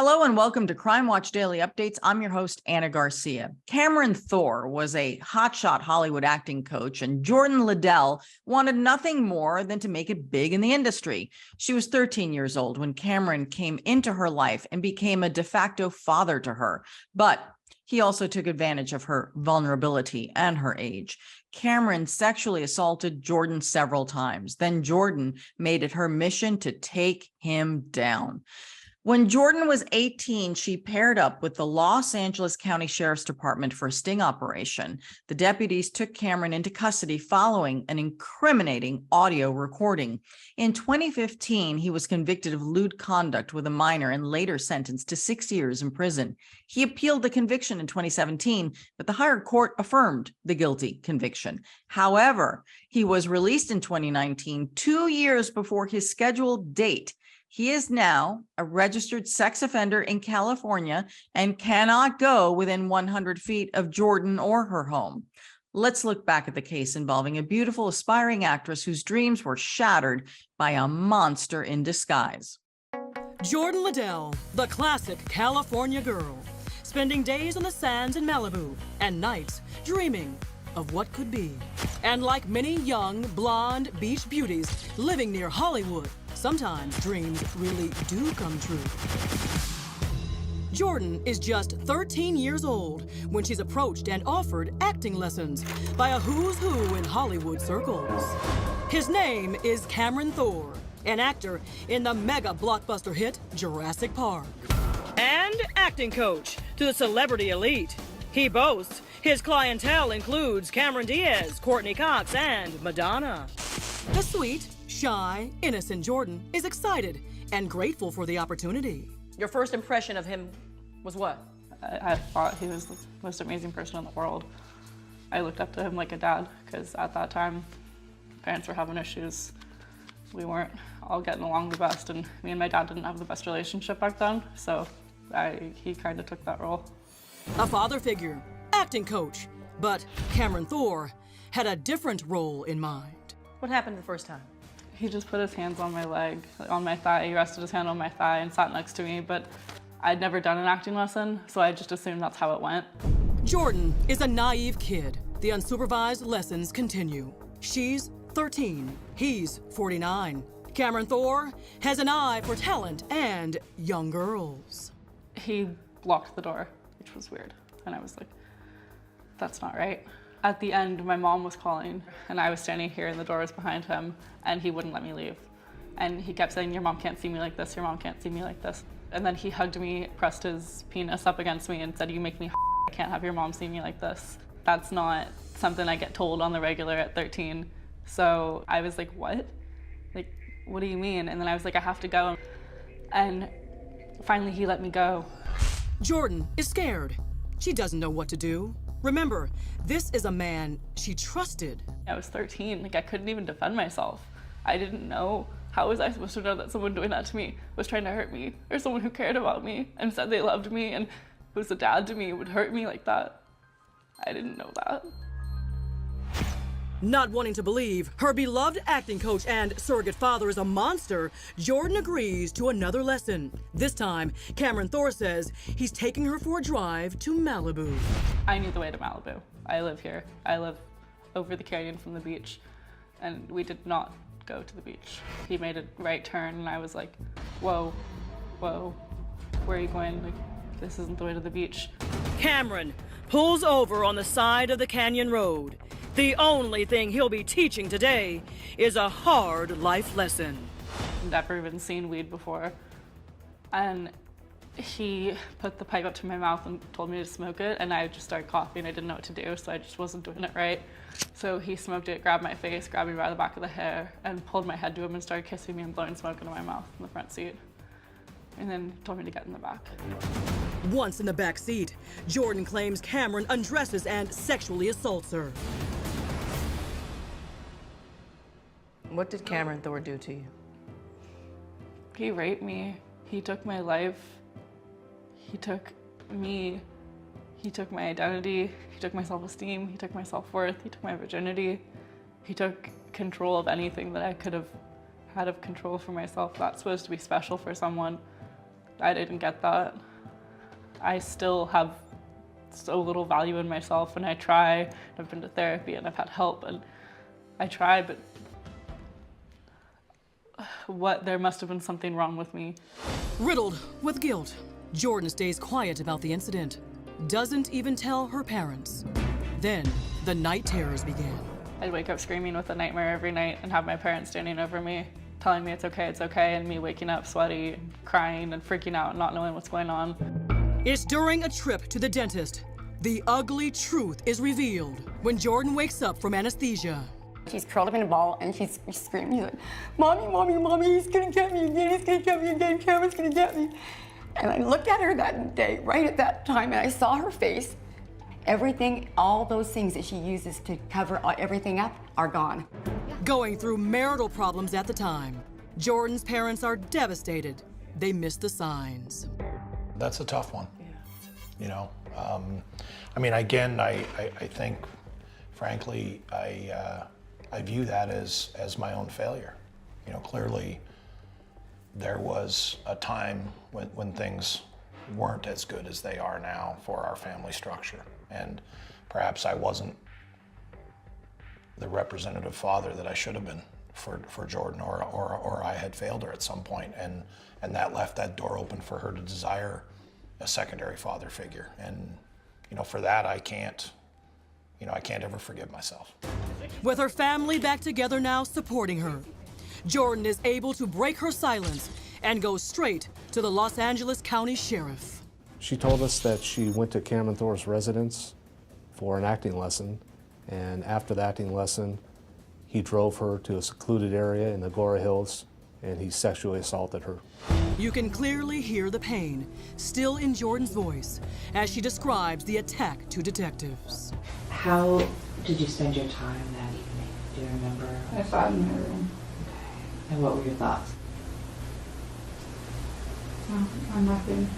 Hello and welcome to Crime Watch Daily Updates. I'm your host, Anna Garcia. Cameron Thor was a hotshot Hollywood acting coach, and Jordyn Ladell wanted nothing more than to make it big in the industry. She was 13 years old when Cameron came into her life and became a de facto father to her. But he also took advantage of her vulnerability and her age. Cameron sexually assaulted Jordyn several times. Then Jordyn made it her mission to take him down. When Jordyn was 18, she paired up with the Los Angeles County Sheriff's Department for a sting operation. The deputies took Cameron into custody following an incriminating audio recording. In 2015, he was convicted of lewd conduct with a minor and later sentenced to 6 years in prison. He appealed the conviction in 2017, but the higher court affirmed the guilty conviction. However, he was released in 2019, 2 years before his scheduled date. He is now a registered sex offender in California and cannot go within 100 feet of Jordyn or her home. Let's look back at the case involving a beautiful, aspiring actress whose dreams were shattered by a monster in disguise. Jordyn Ladell, the classic California girl, spending days on the sands in Malibu and nights dreaming of what could be. And like many young, blonde beach beauties living near Hollywood, sometimes dreams really do come true. Jordyn is just 13 years old when she's approached and offered acting lessons by a who's who in Hollywood circles. His name is Cameron Thor, an actor in the mega blockbuster hit Jurassic Park. And acting coach to the celebrity elite. He boasts his clientele includes Cameron Diaz, Courtney Cox, and Madonna. The sweet, shy, innocent Jordyn is excited and grateful for the opportunity. Your first impression of him was what? I thought he was the most amazing person in the world. I looked up to him like a dad, because at that time, parents were having issues. We weren't all getting along the best, and me and my dad didn't have the best relationship back then, so he kind of took that role. A father figure, acting coach, but Cameron Thor had a different role in mind. What happened the first time? He just put his hands on my leg, on my thigh. He rested his hand on my thigh and sat next to me, but I'd never done an acting lesson, so I just assumed that's how it went. Jordyn is a naive kid. The unsupervised lessons continue. She's 13, he's 49. Cameron Thor has an eye for talent and young girls. He blocked the door, which was weird, and I was like, that's not right. At the end, my mom was calling, and I was standing here, and the door was behind him, and he wouldn't let me leave. And he kept saying, your mom can't see me like this, your mom can't see me like this. And then he hugged me, pressed his penis up against me, and said, you make me I can't have your mom see me like this. That's not something I get told on the regular at 13. So I was like, what? Like, what do you mean? And then I was like, I have to go. And finally, he let me go. Jordyn is scared. She doesn't know what to do. Remember, this is a man she trusted. I was 13, like I couldn't even defend myself. I didn't know. How was I supposed to know that someone doing that to me was trying to hurt me, or someone who cared about me and said they loved me and was a dad to me would hurt me like that? I didn't know that. Not wanting to believe her beloved acting coach and surrogate father is a monster, Jordyn agrees to another lesson. This time, Cameron Thor says he's taking her for a drive to Malibu. I knew the way to Malibu. I live here. I live over the canyon from the beach, and we did not go to the beach. He made a right turn, and I was like, whoa, whoa, where are you going? Like, this isn't the way to the beach. Cameron pulls over on the side of the canyon road. The only thing he'll be teaching today is a hard life lesson. Never even seen weed before. And he put the pipe up to my mouth and told me to smoke it, and I just started coughing. I didn't know what to do, so I just wasn't doing it right. So he smoked it, grabbed my face, grabbed me by the back of the hair, and pulled my head to him and started kissing me and blowing smoke into my mouth in the front seat. And then told me to get in the back. Once in the back seat, Jordyn claims Cameron undresses and sexually assaults her. What did Cameron Thor do to you? He raped me. He took my life. He took me. He took my identity. He took my self-esteem. He took my self-worth. He took my virginity. He took control of anything that I could have had of control for myself. That's supposed to be special for someone. I didn't get that. I still have so little value in myself, and I try. I've been to therapy and I've had help, and I try, but there must have been something wrong with me. Riddled with guilt, Jordyn stays quiet about the incident, doesn't even tell her parents. Then the night terrors began. I'd wake up screaming with a nightmare every night and have my parents standing over me, telling me it's okay, and me waking up sweaty, and crying and freaking out, not knowing what's going on. It's during a trip to the dentist. The ugly truth is revealed when Jordyn wakes up from anesthesia. She's curled up in a ball and she's screaming. She's like, Mommy, Mommy, Mommy, he's gonna get me again, he's gonna get me again, Cameron's gonna get me. And I looked at her that day, right at that time, and I saw her face. Everything, all those things that she uses to cover everything up are gone. Going through marital problems at the time, Jordyn's parents are devastated. They miss the signs. That's a tough one. You know, I mean, again, I think, frankly, I view that as my own failure. You know, clearly there was a time when things weren't as good as they are now for our family structure. And perhaps I wasn't the representative father that I should have been for Jordyn, or I had failed her at some point, and that left that door open for her to desire a secondary father figure. And, you know, for that I can't ever forgive myself. With her family back together now supporting her, Jordyn is able to break her silence and go straight to the Los Angeles County Sheriff. She told us that she went to Cameron Thor's residence for an acting lesson, and after the acting lesson, he drove her to a secluded area in the Agora Hills, and he sexually assaulted her. You can clearly hear the pain still in Jordyn's voice as she describes the attack to detectives. How did you spend your time that evening? Do you remember? I sat in my room. Okay. And what were your thoughts? On nothing.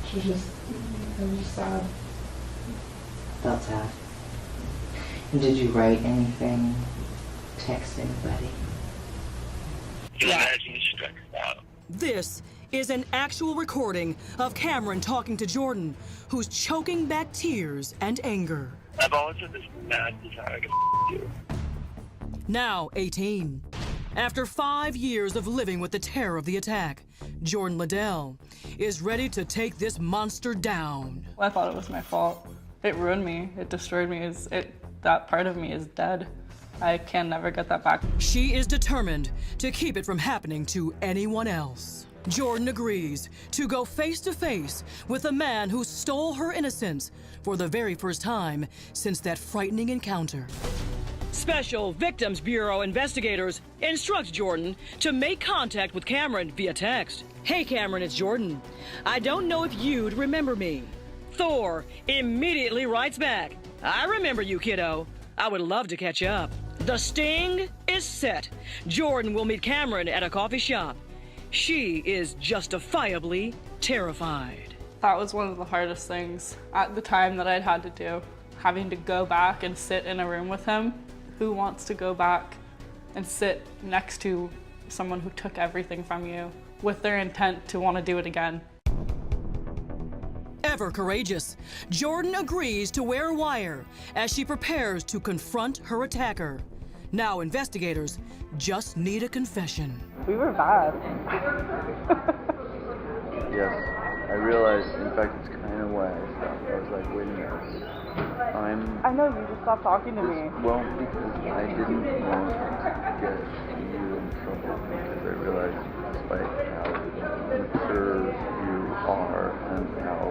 She was just, I was just sad. Felt sad. And did you write anything, text anybody? This is an actual recording of Cameron talking to Jordyn, who's choking back tears and anger. I've always had this mad desire to you. Now 18. After 5 years of living with the terror of the attack, Jordyn Ladell is ready to take this monster down. I thought it was my fault. It ruined me. It destroyed me. That part of me is dead. I can never get that back. She is determined to keep it from happening to anyone else. Jordyn agrees to go face to face with a man who stole her innocence for the very first time since that frightening encounter. Special Victims Bureau investigators instruct Jordyn to make contact with Cameron via text. Hey Cameron, it's Jordyn. I don't know if you'd remember me. Thor immediately writes back, I remember you, kiddo. I would love to catch up. The sting is set. Jordyn will meet Cameron at a coffee shop. She is justifiably terrified. That was one of the hardest things at the time that I'd had to do. Having to go back and sit in a room with him. Who wants to go back and sit next to someone who took everything from you with their intent to want to do it again? Ever courageous, Jordyn agrees to wear a wire as she prepares to confront her attacker. Now investigators just need a confession. We were bad. Yes, I realized, in fact, it's kind of why I stopped. I was like, wait a minute. I know, you just stopped talking to me. Well, because I didn't want to get you in trouble, because I realized, despite how mature you are and how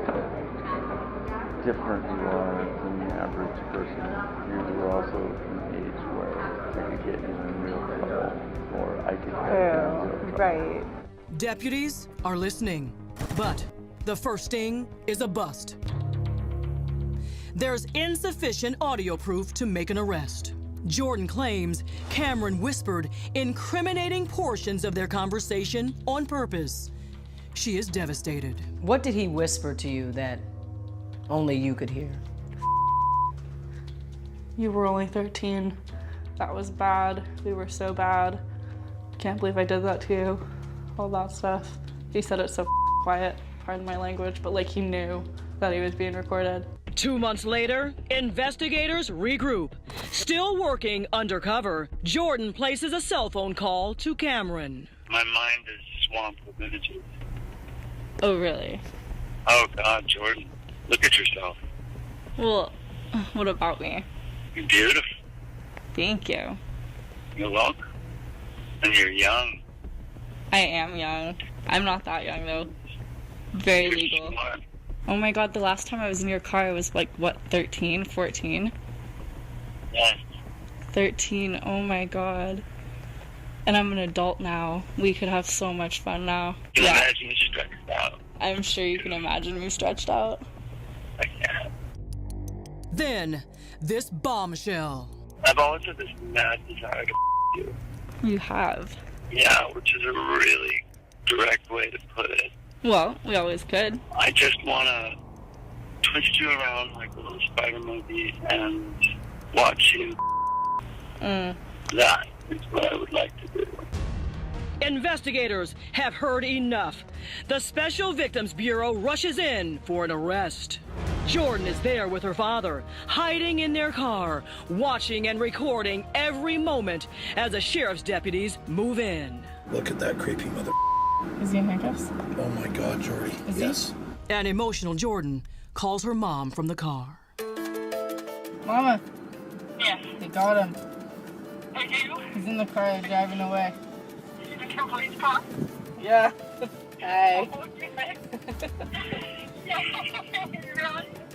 different you are than the average person, you were also an age where I could get you in real trouble, or I could get you in real trouble. Right. Deputies are listening, but the first sting is a bust. There's insufficient audio proof to make an arrest. Jordyn claims Cameron whispered incriminating portions of their conversation on purpose. She is devastated. What did he whisper to you that only you could hear? You were only 13. That was bad. We were so bad. Can't believe I did that to you. All that stuff. He said it so quiet, pardon my language, but like he knew that he was being recorded. 2 months later, investigators regroup. Still working undercover, Jordyn places a cell phone call to Cameron. My mind is swamped with images. Oh, really? Oh, God, Jordyn. Look at yourself. Well, what about me? You're beautiful. Thank you. You're welcome. And you're young. I am young. I'm not that young, though. Very You're legal. smart. Oh my God, the last time I was in your car, I was like, what, 13, 14? Yes. 13, oh my God. And I'm an adult now. We could have so much fun now. Can you imagine you stretched out? I'm sure you can imagine me stretched out. I can't. Then, this bombshell. I've always had this mad desire to you. You have. Yeah, which is a really direct way to put it. Well, we always could. I just want to twist you around like a little spider monkey and watch you. That is what I would like to do. Investigators have heard enough. The Special Victims Bureau rushes in for an arrest. Jordyn is there with her father, hiding in their car, watching and recording every moment as the sheriff's deputies move in. Look at that creepy mother. Is he in handcuffs? Oh my God, Jordy. Yes. An emotional Jordyn calls her mom from the car. Mama. Yes. They got him. I do. He's in the car driving away. You can police cop. Yeah. Hey.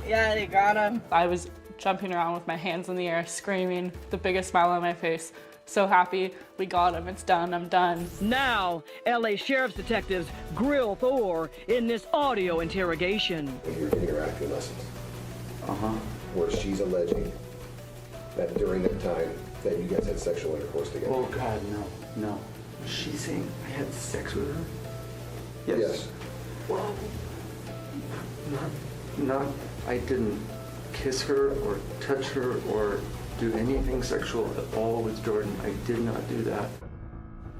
Yeah, they got him. I was jumping around with my hands in the air, screaming, the biggest smile on my face. So happy, we got him, it's done, I'm done. Now, LA Sheriff's detectives grill Thor in this audio interrogation. You're getting her acting lessons. Where she's alleging that during that time that you guys had sexual intercourse together. Oh, God, no. She's saying I had sex with her? Yes. Well, not, I didn't kiss her or touch her or do anything sexual at all with Jordyn. I did not do that.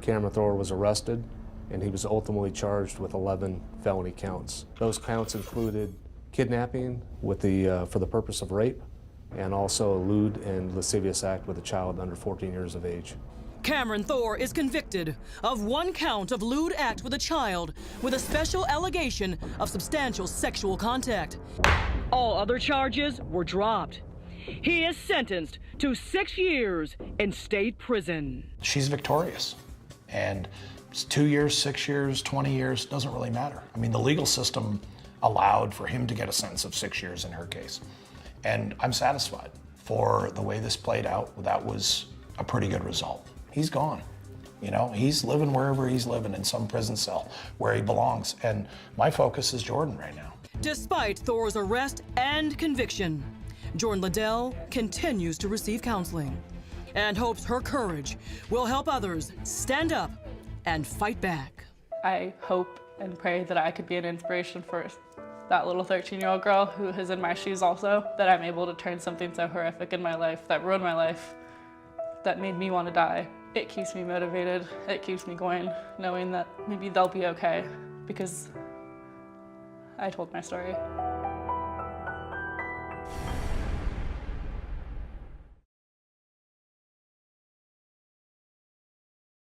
Cameron Thor was arrested, and he was ultimately charged with 11 felony counts. Those counts included kidnapping with for the purpose of rape, and also a lewd and lascivious act with a child under 14 years of age. Cameron Thor is convicted of 1 count of lewd act with a child with a special allegation of substantial sexual contact. All other charges were dropped. He is sentenced to 6 years in state prison. She's victorious. And it's 2 years, 6 years, 20 years, doesn't really matter. I mean, the legal system allowed for him to get a sentence of 6 years in her case. And I'm satisfied for the way this played out. That was a pretty good result. He's gone. You know, he's living wherever he's living, in some prison cell where he belongs. And my focus is Jordyn right now. Despite Thor's arrest and conviction, Jordyn Ladell continues to receive counseling and hopes her courage will help others stand up and fight back. I hope and pray that I could be an inspiration for that little 13-year-old girl who is in my shoes also, that I'm able to turn something so horrific in my life, that ruined my life, that made me want to die. It keeps me motivated, it keeps me going, knowing that maybe they'll be okay, because I told my story.